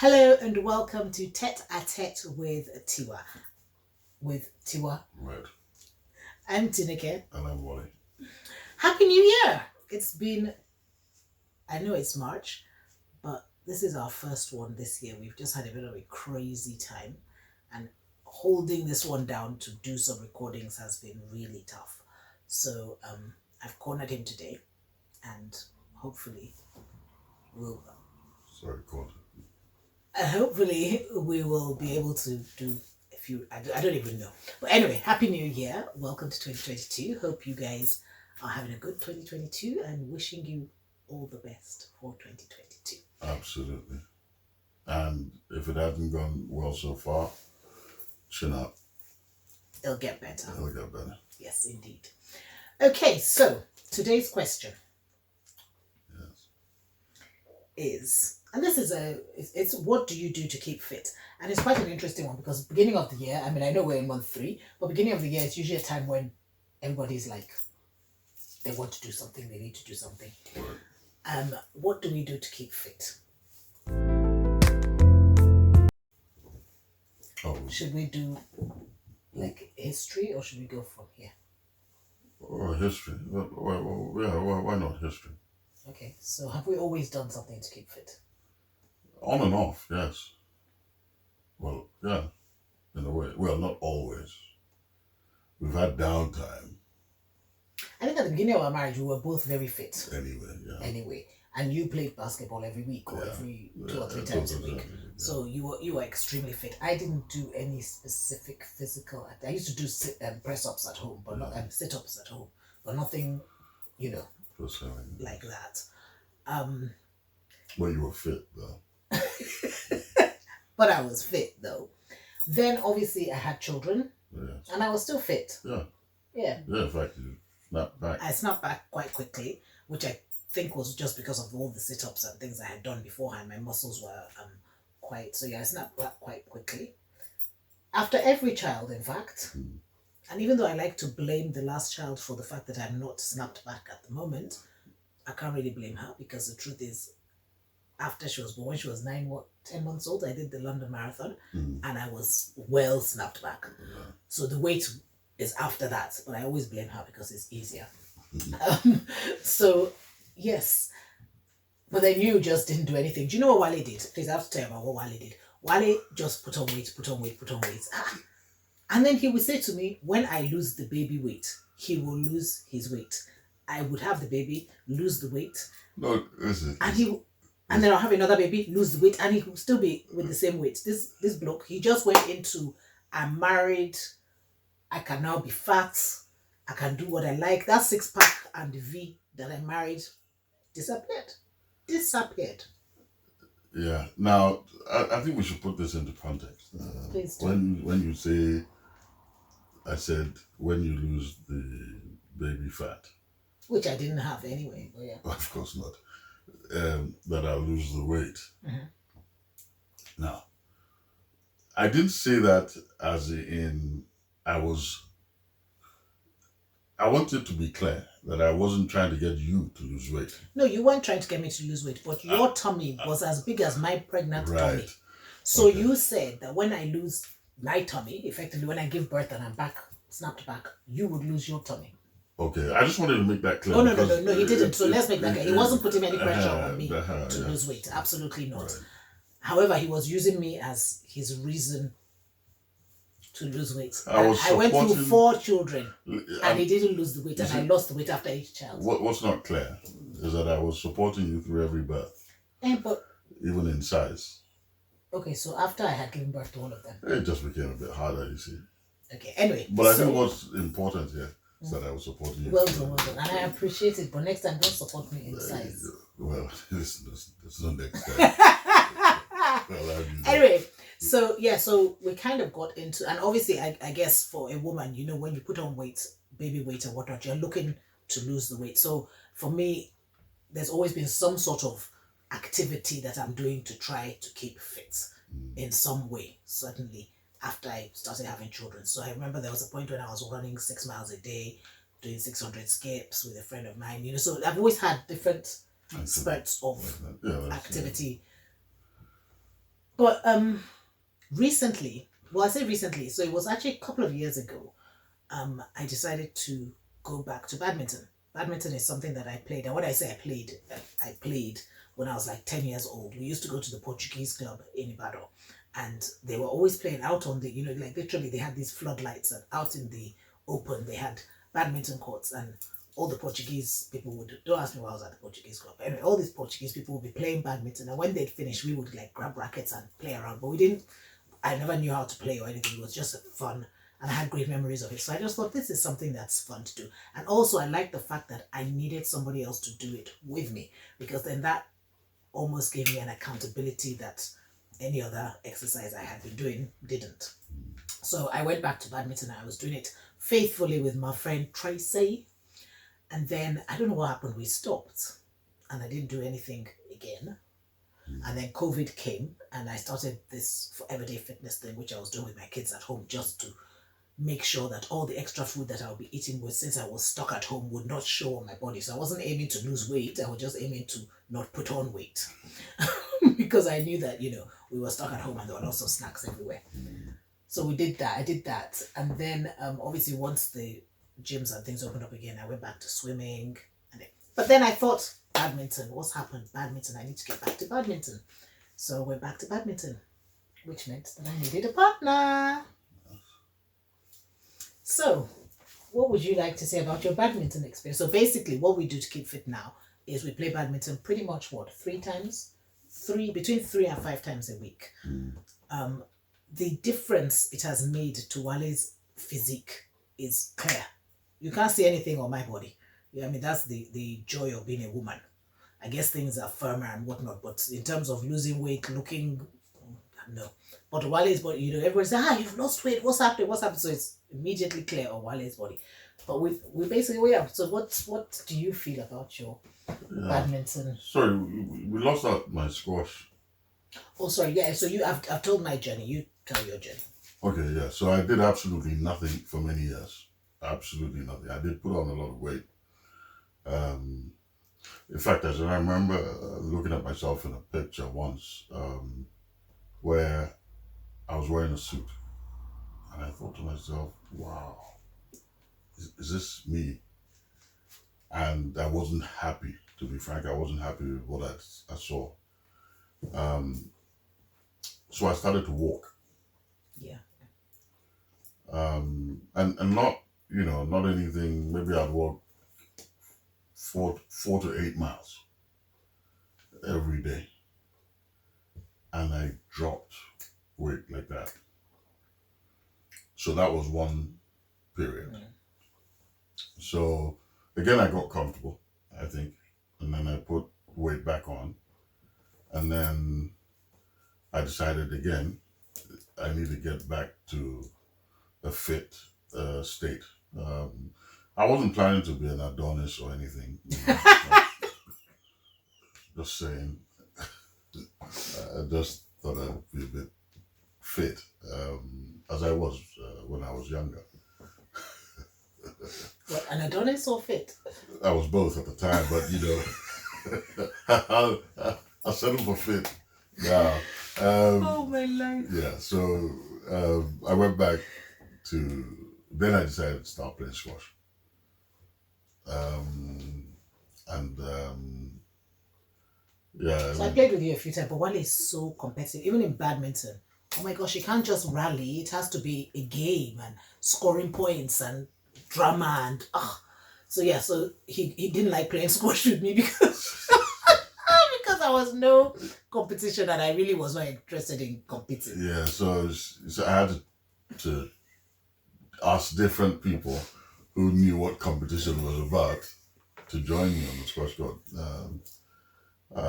Hello and welcome to Tête-à-tête with Tiwa. With Tiwa. Right. I'm Tineke. And I'm Wally. Happy New Year! It's been, I know it's March, but this is our first one this year. We've just had a bit of a crazy time, and holding this one down to do some recordings has been really tough. So I've cornered him today, and hopefully we'll... Sorry, go on. Hopefully we will be able to do a few, I don't even know. But anyway, Happy New Year. Welcome to 2022. Hope you guys are having a good 2022 and wishing you all the best for 2022. Absolutely. And if it hasn't gone well so far, chin up. It'll get better. It'll get better. Yes, indeed. Okay, so today's question is, and this is it's what do you do to keep fit? And it's quite an interesting one because beginning of the year, I mean, I know we're in month 3, but beginning of the year, it's usually a time when everybody's like, they want to do something, they need to do something. Right. What do we do to keep fit? Should we do like history or should we go from here? Or history. Why not history? Okay, so have we always done something to keep fit? On and off, yes. Well, yeah, in a way. Well, not always. We've had downtime. I think at the beginning of our marriage, we were both very fit. Anyway. And you played basketball every week or every 2 or 3 times a week. Yeah. So you were extremely fit. I didn't do any specific physical. I used to do press-ups at home, but not sit-ups at home, but nothing, like that. Well, you were fit though. But I was fit though. Then obviously I had children, and I was still fit. Yeah. Yeah. Yeah, in fact, you snapped back. I snapped back quite quickly, which I think was just because of all the sit-ups and things I had done beforehand. My muscles were I snapped back quite quickly. After every child, in fact. And even though I like to blame the last child for the fact that I'm not snapped back at the moment, I can't really blame her because the truth is, after she was born, when she was 10 months old, I did the London Marathon and I was well snapped back. Yeah. So the weight is after that, but I always blame her because it's easier. So, yes. But then you just didn't do anything. Do you know what Wale did? Please, I have to tell you about what Wale did. Wale just put on weight. And then he would say to me, when I lose the baby weight, he will lose his weight. I would have the baby, lose the weight. No, listen. And then I'll have another baby, lose the weight, and he will still be with the same weight. This bloke, he just went into, I'm married, I can now be fat, I can do what I like. That 6-pack and the V that I married disappeared. Yeah. Now, I think we should put this into context. Please do. When you say, I said, when you lose the baby fat. Which I didn't have anyway, but yeah. Of course not. That I'll lose the weight. Now, I didn't say that as in I wanted to be clear that I wasn't trying to get you to lose weight. No, you weren't trying to get me to lose weight, but your tummy was as big as my pregnant tummy. Right. So you said that when I lose my tummy, effectively when I give birth and I'm back, snapped back, you would lose your tummy. Okay, I just wanted to make that clear. Oh, no, he didn't. So let's make that clear. He wasn't putting any pressure on me to lose weight. Absolutely not. Right. However, he was using me as his reason to lose weight. I went through 4 children and he didn't lose the weight and I lost the weight after each child. What's not clear is that I was supporting you through every birth. But even in size. Okay, so after I had given birth to all of them. It just became a bit harder, you see. Okay, anyway. But I think what's important here is that I was supporting you. Well done. And I appreciate it, but next time don't support me in size. Well, there's no next time. Anyway, so we kind of got into, and obviously I guess for a woman, when you put on weight, baby weight and whatnot, you're looking to lose the weight. So for me, there's always been some sort of activity that I'm doing to try to keep fit in some way, certainly after I started having children. So I remember there was a point when I was running 6 miles a day, doing 600 skips with a friend of mine, so I've always had different spurts of activity. But recently, well, I say recently, so it was actually a couple of years ago. I decided to go back to badminton. Badminton is something that I played, and when I say I played when I was like 10 years old. We used to go to the Portuguese club in Ibadan, and they were always playing out on the, like literally they had these floodlights, and out in the open they had badminton courts, and all the Portuguese people would, don't ask me why I was at the Portuguese club. But anyway, all these Portuguese people would be playing badminton, and when they'd finish, we would like grab rackets and play around. But we didn't. I never knew how to play or anything. It was just fun, and I had great memories of it. So I just thought this is something that's fun to do. And also, I liked the fact that I needed somebody else to do it with me, because then that almost gave me an accountability that any other exercise I had been doing didn't. So I went back to badminton, and I was doing it faithfully with my friend Tracy. And then I don't know what happened. We stopped, and I didn't do anything again. And then COVID came, and I started this everyday fitness thing, which I was doing with my kids at home, just to make sure that all the extra food that I'll be eating with, since I was stuck at home, would not show on my body. So I wasn't aiming to lose weight. I was just aiming to not put on weight because I knew that, we were stuck at home and there were lots of snacks everywhere. So we did that. I did that. And then obviously once the gyms and things opened up again, I went back to swimming. But then I thought, badminton, what's happened? Badminton, I need to get back to badminton. So I went back to badminton, which meant that I needed a partner. So, what would you like to say about your badminton experience? So basically, what we do to keep fit now is we play badminton pretty much between 3 and 5 times a week. The difference it has made to Wale's physique is clear. You can't see anything on my body. I mean, that's the joy of being a woman. I guess things are firmer and whatnot, but in terms of losing weight, looking, no. But Wale's body, everyone says, you've lost weight, what's happening? So it's immediately clear on Wale's body. But we basically are. So what do you feel about your badminton? Sorry, we lost out my squash. Oh, sorry, yeah. So I've told my journey. You tell your journey. Okay, yeah. So I did absolutely nothing for many years. Absolutely nothing. I did put on a lot of weight. In fact, as I remember looking at myself in a picture once, where I was wearing a suit, and I thought to myself, wow, is this me? And I wasn't happy, to be frank. I wasn't happy with what I saw. So I started to walk. Yeah. And not, not anything, maybe I'd walk 4 to 8 miles every day. And I dropped weight like that. So that was one period. So again, I got comfortable, I think. And then I put weight back on. And then I decided again, I need to get back to a fit state. I wasn't planning to be an Adonis or anything. Just saying. I just thought I'd be a bit fit, as I was when I was younger. What, an Adonis or fit? I was both at the time, but I'll settle for fit. Yeah. Oh my life. Yeah. So I went back to. Then I decided to start playing squash. Yeah. So I played with you a few times, but Wale is so competitive, even in badminton. Oh my gosh, you can't just rally. It has to be a game and scoring points and drama and So yeah, so he didn't like playing squash with me because because there was no competition and I really was not interested in competing. Yeah, so I had to ask different people who knew what competition was about to join me on the squash court.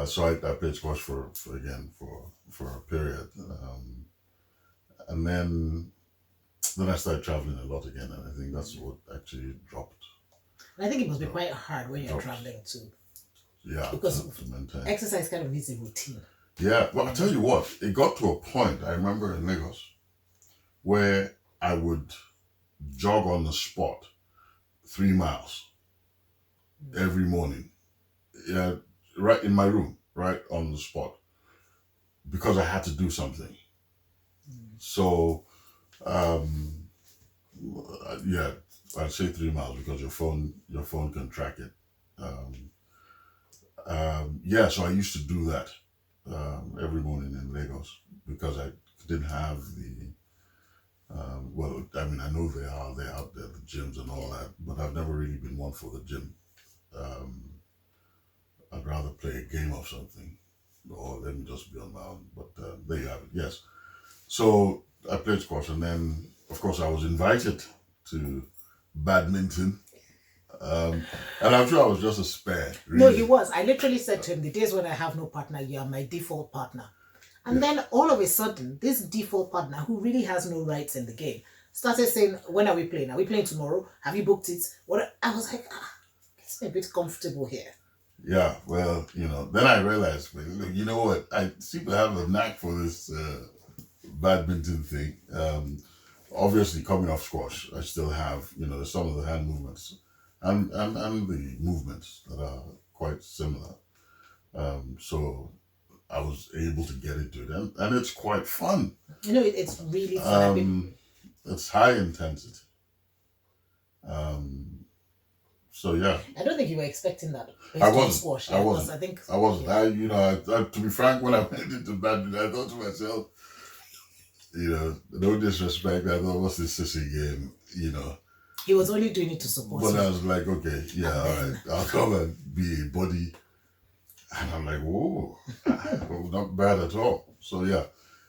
So I played squash for a period, and then I started traveling a lot again, and I think that's what actually dropped. And I think it must be quite hard when you're traveling too. Yeah, because to maintain. Exercise kind of needs a routine. Yeah, well, I tell you what, it got to a point, I remember in Lagos, where I would jog on the spot 3 miles every morning. Yeah, right in my room, right on the spot. because I had to do something. So, yeah, I'd say 3 miles because your phone can track it. Yeah, so I used to do that every morning in Lagos because I didn't have the. Well, I mean, I know they're out there, the gyms and all that, but I've never really been one for the gym. I'd rather play a game of something, or let me just be on my own. But there you have it. Yes. So I played squash, and then, of course, I was invited to badminton. And I'm sure I was just a spare. Really. No, he was. I literally said to him, the days when I have no partner, you are my default partner. And then all of a sudden, this default partner, who really has no rights in the game, started saying, when are we playing? Are we playing tomorrow? Have you booked it? What? I was like, it's a bit comfortable here. Yeah, well, then I realized, look, you know what? I seem to have a knack for this badminton thing. Obviously, coming off squash, I still have, some of the hand movements and the movements that are quite similar. So I was able to get into it, and it's quite fun. It's really fun. It's high intensity. So yeah. I don't think you were expecting that. I wasn't. Squash, I wasn't. I think I wasn't. I, to be frank, when I went into badminton, I thought to myself, no disrespect. I thought, what's this sissy game? He was only doing it to support. But I was like, okay, yeah, all right, I'll come and be a buddy. And I'm like, whoa, not bad at all. So yeah,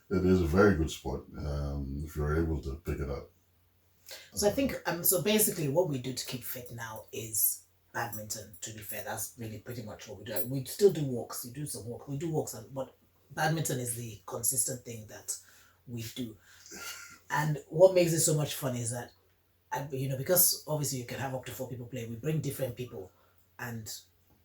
it is a very good sport if you're able to pick it up. So I think so basically what we do to keep fit now is badminton. To be fair, that's really pretty much what we do. We still do walks. We do some walk. We do walks, but badminton is the consistent thing that we do. And what makes it so much fun is that, because obviously you can have up to 4 people play. We bring different people, and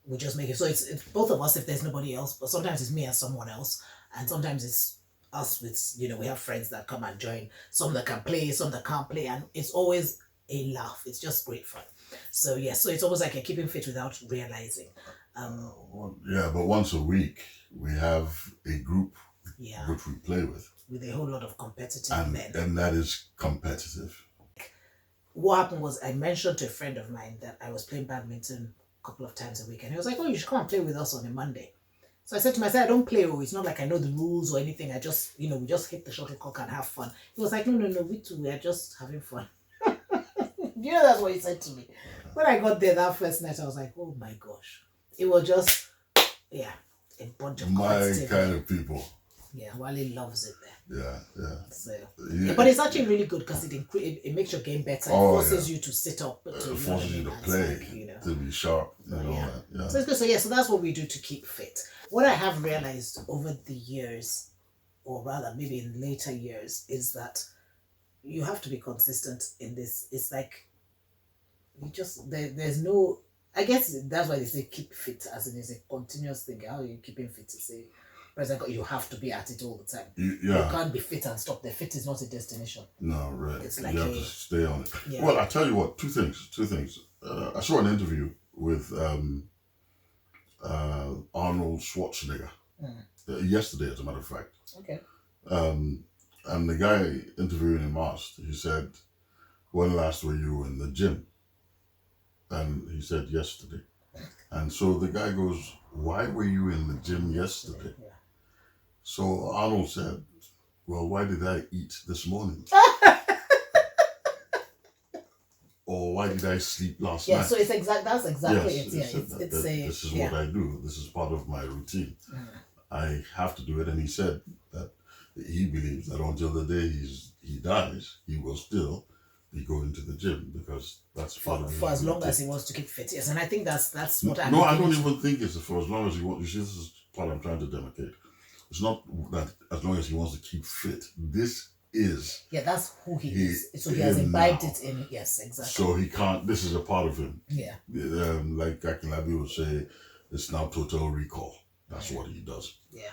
we just make it so it's both of us if there's nobody else. But sometimes it's me and someone else, and sometimes it's us with we have friends that come and join, some that can play, some that can't play, and it's always a laugh. It's just great fun. So so it's almost like you're keeping fit without realizing. Yeah, but once a week we have a group which we play with a whole lot of competitive men, and that is competitive. What happened was I mentioned to a friend of mine that I was playing badminton a couple of times a week, and he was like, "Oh, you should come and play with us on a Monday." So I said to myself, I don't play. It's not like I know the rules or anything. I just, we just hit the shuttlecock and have fun. He was like, no, we too, we are just having fun. That's what he said to me. When I got there that first night, I was like, oh my gosh. It was just, a bunch of my kind of people. Yeah, Wale loves it there. Yeah. So, but it's actually really good because it makes your game better. It forces you to sit up. It forces you to play, to be sharp and all that. Yeah. So it's good. So that's what we do to keep fit. What I have realized over the years, or rather maybe in later years, is that you have to be consistent in this. It's like there's no, I guess that's why they say keep fit, as in it's a continuous thing. How are you keeping fit? To say, President, you have to be at it all the time. You can't be fit and stop. The fit is not a destination. No, right. It's like you have to stay on it. Yeah. Well, I tell you what, two things. I saw an interview with Arnold Schwarzenegger yesterday, as a matter of fact. Okay. And the guy interviewing him asked, he said, when last were you in the gym? And he said, yesterday. And so the guy goes, why were you in the gym yesterday? Yeah. So Arnold said, well, why did I eat this morning? Or why did I sleep last night? Yeah, so that's exactly it. Yeah, this is what I do. This is part of my routine. I have to do it. And he said that he believes that until the day he dies, he will still be going to the gym because that's part of his for as long routine. As he wants to keep fit. Yes, and I think that's what I'm. No, I don't even think it's for as long as he wants. You see, this is what I'm trying to demarcate. It's not that as long as he wants to keep fit. This is. Yeah, that's who he is. So he has imbibed it in. Yes, exactly. So he can't. This is a part of him. Yeah. Like Akinlabi would say, it's now total recall. That's what he does. Yeah.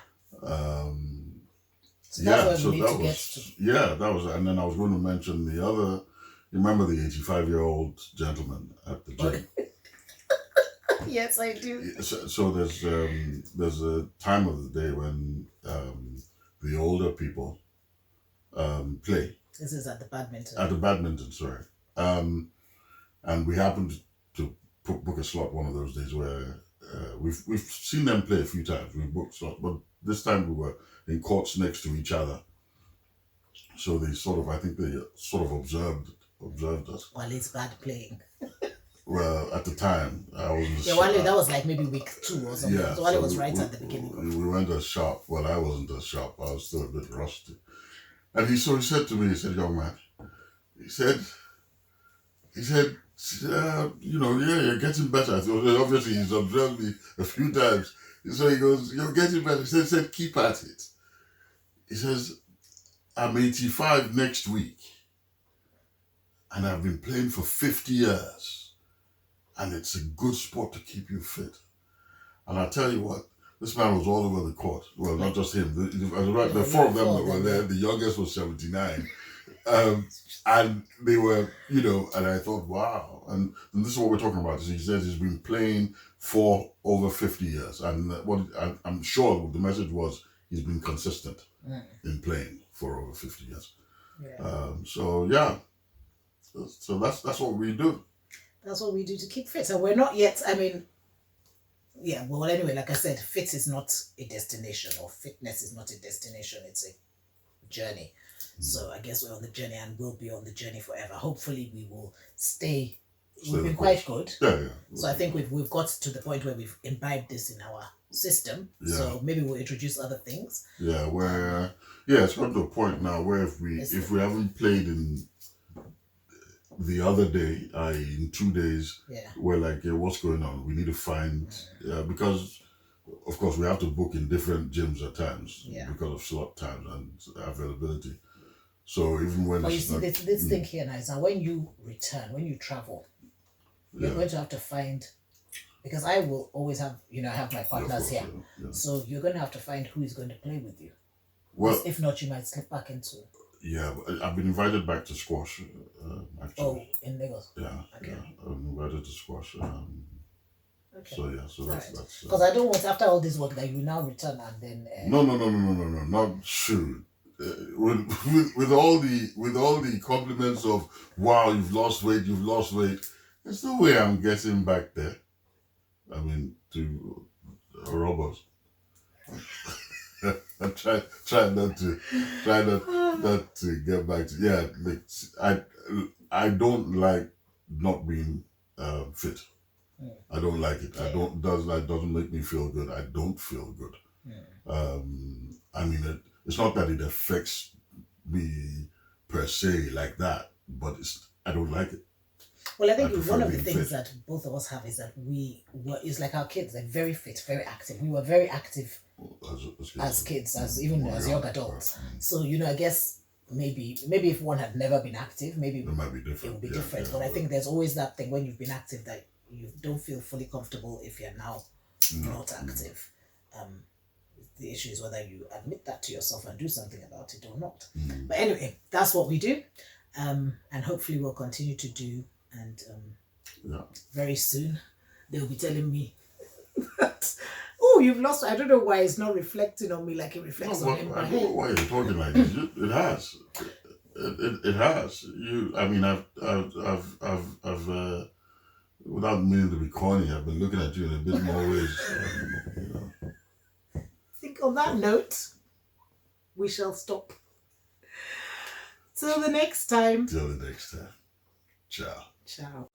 So that's what we need to get to. Yeah, that was, and then I was going to mention the other. You remember the 85-year-old gentleman at the gym? Yes, I do. So there's a time of the day when the older people play. This is at the badminton. At the badminton, sorry. And we happened to book a slot one of those days where we've seen them play a few times. We booked slot, but this time we were in courts next to each other. So they I think they sort of observed us. Well, it's bad playing. Well, at the time, I was. Yeah, Wale, that was like maybe week 2 or something. Yeah, so Wale was right at the beginning. We went as sharp. Well, I wasn't as sharp. I was still a bit rusty. And he said to me, he said, young man, he said, you're getting better. So obviously he's observed me a few times. So he goes, you're getting better. He said, keep at it. He says, I'm 85 next week. And I've been playing for 50 years. And it's a good sport to keep you fit. And I tell you what, this man was all over the court. Well, not just him. The four of them that were there, the youngest was 79. And they were, and I thought, wow. And this is what we're talking about. He says he's been playing for over 50 years. And I'm sure the message was he's been consistent in playing for over 50 years. Yeah. So that's what we do. That's what we do to keep fit. And we're not yet, anyway, like I said, fit is not a destination, or fitness is not a destination, it's a journey. So I guess we're on the journey and we'll be on the journey forever. Hopefully we will stay. We've been quite good. Yeah. So I think we've got to the point where we've imbibed this in our system. Yeah. So maybe we'll introduce other things. Yeah, it's got to a point now where if we haven't played in the other day, in 2 days, we're like, what's going on? We need to find, because of course we have to book in different gyms at times because of slot times and availability. So even when this thing here now is that when you return, when you travel, you're going to have to find, because I will always have, I have my partners here. Yeah. So you're going to have to find who is going to play with you. Well, if not, you might slip back into. Yeah, I've been invited back to squash, actually. Oh, in Lagos? Yeah. Okay. Yeah, I'm invited to squash. Okay. So that's... Because I don't want, after all this work, that you now return and then... No, not true. With all the compliments of, wow, you've lost weight, there's no way I'm getting back there. I mean, to robbers. I try not to get back to I don't like not being fit. I don't like it. That doesn't make me feel good. I don't feel good. It's not that it affects me per se like that, but I don't like it. Well, I think one of the things that both of us have is that it's like our kids. They're very fit, very active. We were very active as kids, as young adults. So, I guess maybe if one had never been active, maybe it might be different. It would be different. But I think there's always that thing when you've been active that you don't feel fully comfortable if you're now not active. The issue is whether you admit that to yourself and do something about it or not. But anyway, that's what we do. And hopefully we'll continue to do. And very soon they'll be telling me that, oh, you've lost. I don't know why it's not reflecting on me like it reflects on him. I don't know why you're talking like this. It has. It has. I've without meaning to be corny, I've been looking at you in a bit more ways. I think on that note, we shall stop. Till the next time. Ciao. Ciao.